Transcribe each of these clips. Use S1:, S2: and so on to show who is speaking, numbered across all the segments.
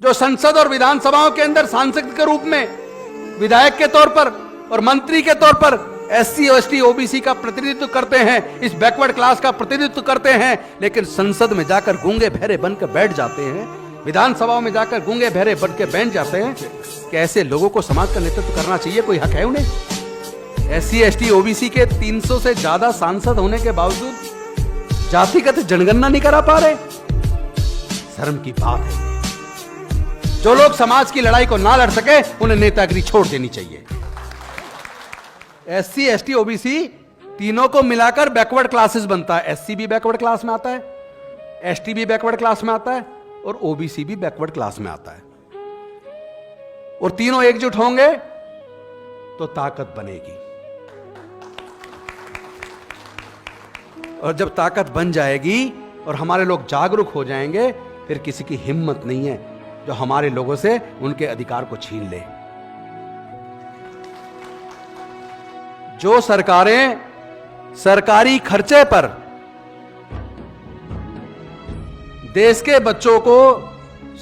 S1: जो संसद और विधानसभाओं के अंदर सांसद के रूप में, विधायक के तौर पर और मंत्री के तौर पर एससी एसटी ओबीसी का प्रतिनिधित्व करते हैं, इस बैकवर्ड क्लास का प्रतिनिधित्व करते हैं, लेकिन संसद में जाकर गूंगे बहरे बनकर बैठ जाते हैं, विधानसभाओं में जाकर गूंगे बहरे बनकर बैठ जाते हैं। कि ऐसे लोगों को समाज का नेतृत्व करना चाहिए, कोई हक है उन्हें? एससी एसटी ओबीसी के 300 से ज्यादा सांसद होने के बावजूद जातिगत जनगणना नहीं करा पा रहे। शर्म की बात है। जो लोग समाज की लड़ाई को ना लड़ सके उन्हें नेतागिरी छोड़ देनी चाहिए। एससी एसटी ओबीसी तीनों को मिलाकर बैकवर्ड क्लासेस बनता है। एससी भी बैकवर्ड क्लास में आता है, एसटी भी बैकवर्ड क्लास में आता है और ओबीसी भी बैकवर्ड क्लास में आता है। और तीनों एकजुट होंगे तो ताकत बनेगी। और जब ताकत बन जाएगी और हमारे लोग जागरूक हो जाएंगे, फिर किसी की हिम्मत नहीं है जो हमारे लोगों से उनके अधिकार को छीन ले। जो सरकारें सरकारी खर्चे पर देश के बच्चों को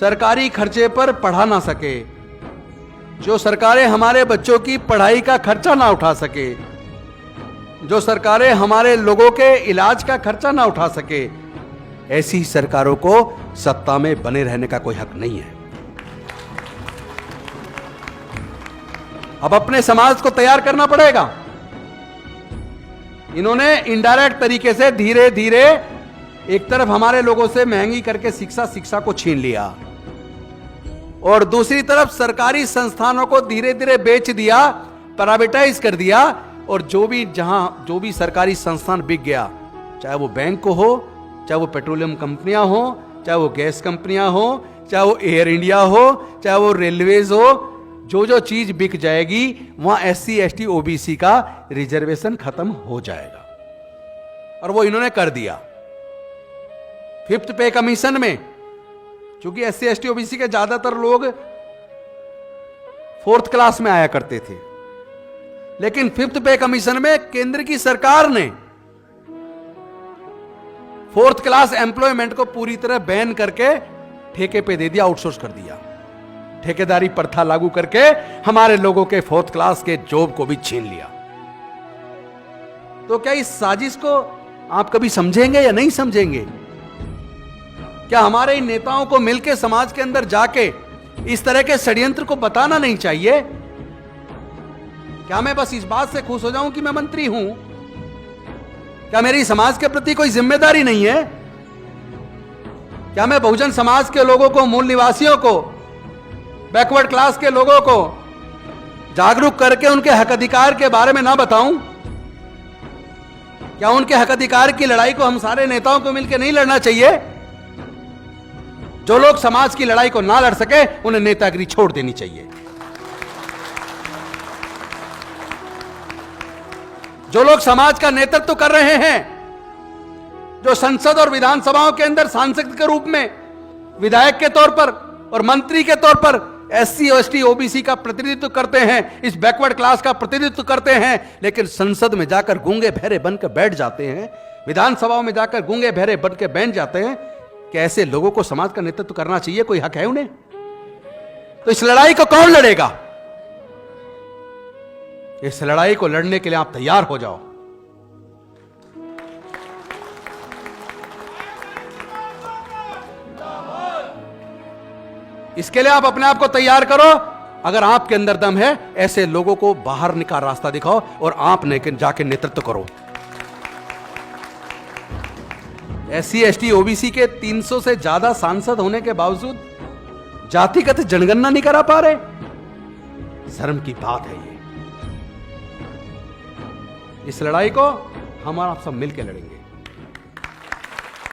S1: सरकारी खर्चे पर पढ़ा ना सके, जो सरकारें हमारे बच्चों की पढ़ाई का खर्चा ना उठा सके, जो सरकारें हमारे लोगों के इलाज का खर्चा ना उठा सके, ऐसी सरकारों को सत्ता में बने रहने का कोई हक नहीं है। अब अपने समाज को तैयार करना पड़ेगा। इन्होंने इनडायरेक्ट तरीके से धीरे धीरे एक तरफ हमारे लोगों से महंगी करके शिक्षा को छीन लिया और दूसरी तरफ सरकारी संस्थानों को धीरे धीरे बेच दिया, प्राइवेटाइज कर दिया। और जो भी सरकारी संस्थान बिक गया, चाहे वो बैंक को हो, चाहे वो पेट्रोलियम कंपनियां हो, चाहे वो गैस कंपनियां हो, चाहे वो एयर इंडिया हो, चाहे वो रेलवेज हो, जो चीज बिक जाएगी वहां एससी एसटी ओबीसी का रिजर्वेशन खत्म हो जाएगा। और वो इन्होंने कर दिया। फिफ्थ पे कमीशन में, क्योंकि एससी एसटी ओबीसी के ज्यादातर लोग 4th क्लास में आया करते थे, लेकिन फिफ्थ पे कमीशन में केंद्र की सरकार ने 4th क्लास एम्प्लॉयमेंट को पूरी तरह बैन करके ठेके पे दे दिया, आउटसोर्स कर दिया। ठेकेदारी प्रथा लागू करके हमारे लोगों के 4th क्लास के जॉब को भी छीन लिया। तो क्या इस साजिश को आप कभी समझेंगे या नहीं समझेंगे? क्या हमारे इन नेताओं को मिलकर समाज के अंदर जाके इस तरह के षड्यंत्र को बताना नहीं चाहिए? क्या मैं बस इस बात से खुश हो जाऊं कि मैं मंत्री हूं? क्या मेरी समाज के प्रति कोई जिम्मेदारी नहीं है? क्या मैं बहुजन समाज के लोगों को, मूल निवासियों को, बैकवर्ड क्लास के लोगों को जागरूक करके उनके हक अधिकार के बारे में ना बताऊं? क्या उनके हक अधिकार की लड़ाई को हम सारे नेताओं को मिलकर नहीं लड़ना चाहिए? जो लोग समाज की लड़ाई को ना लड़ सके उन्हें नेतागिरी छोड़ देनी चाहिए। जो लोग समाज का नेतृत्व कर रहे हैं, जो संसद और विधानसभाओं के अंदर सांसद के रूप में, विधायक के तौर पर और मंत्री के तौर पर एससी एसटी ओबीसी का प्रतिनिधित्व करते हैं, इस बैकवर्ड क्लास का प्रतिनिधित्व करते हैं, लेकिन संसद में जाकर गूंगे बहरे बनकर बैठ जाते हैं, विधानसभाओं में जाकर गूंगे बहरे बनकर बैठ जाते हैं। कि ऐसे लोगों को समाज का नेतृत्व करना चाहिए, कोई हक है उन्हें? तो इस लड़ाई को कौन लड़ेगा? इस लड़ाई को लड़ने के लिए आप तैयार हो जाओ। इसके लिए आप अपने आप को तैयार करो। अगर आपके अंदर दम है, ऐसे लोगों को बाहर निकाल रास्ता दिखाओ और आप जाके नेतृत्व करो। एससी एसटी ओबीसी के 300 से ज्यादा सांसद होने के बावजूद जातिगत जनगणना नहीं करा पा रहे। शर्म की बात है ये। इस लड़ाई को हम आप सब मिलकर लड़ेंगे।